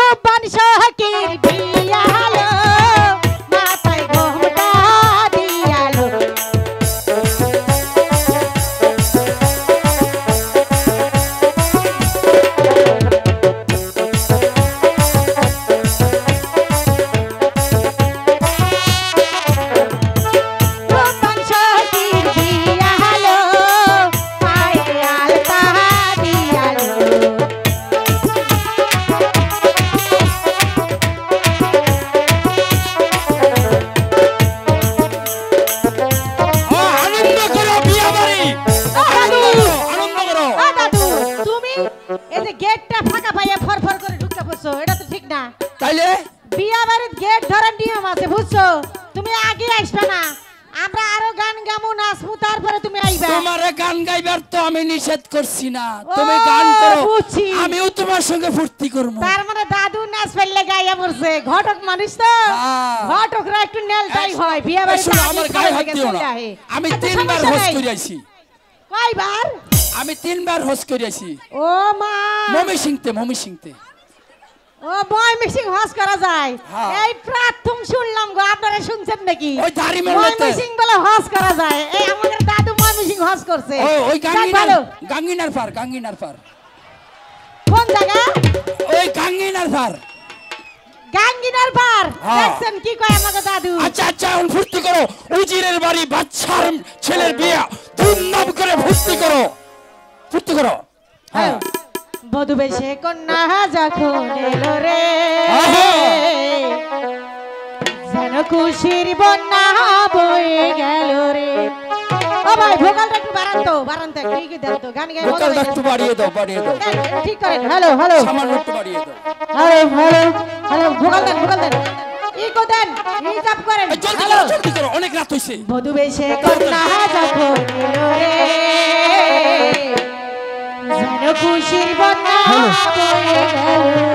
রূপবান সখীর বিয়া হলো মাথায় ঘোমটা দিয়ালো তুমি আগে আসবে না আমরা আরো গান গামু নাচবো তারপরে তুমি আইবা তোমারে গান গাইবার তো আমি নিষেধ করছি না তুমি গান করো আমিও তোমার সঙ্গে ফুর্তি করব তার মানে দাদু নাচ ফেললে গাইয়া পড়ছে ঘটক মানুষ তো ঘটকরা একটু নেলটাই হয় বিয়া বাড়িতে আমার গায়ে হাত দিও না আমি 3 বার হোস্ট করে আইছি কয়বার আমি 3 বার হোস্ট করে আইছি ও মা মমি সিংতে ও বয় মিক্সিং হস করা যায় এই প্রথম শুনলাম গো আপনারা শুনছেন নাকি ওই দাড়ি মেলাতে মিক্সিং বলে হস করা যায় এই আমাদের দাদু বয় মিক্সিং হস করছে ওই গাঙ্গিনার পার কোন জায়গা ওই গাঙ্গিনার পার দেখছেন কি কয় আমাদের দাদু আচ্ছা এখন ফুর্তি করো উজিরের বাড়ি বাচ্চার ছেলের বিয়ে ধুমধাম করে ফুর্তি করো হ্যাঁ বধূ বেশে কন্যা যখন এলো রে যেন খুশির বন্যা বয়ে গেল রে ও ভাই ভোকালটা একটু বাড়ান তো ঠিক দেন তো গান গাই ভোকালটা একটু বাড়িয়ে দাও ঠিক করেন হ্যালো সামান্য একটু বাড়িয়ে দাও হ্যালো ভোকাল দেন ইকো দেন হিসাব করেন জলদি করো অনেক রাত হইছে বধূ বেশে কন্যা যখন এলো রে যেন খুশির বন্যা বয়ে গেল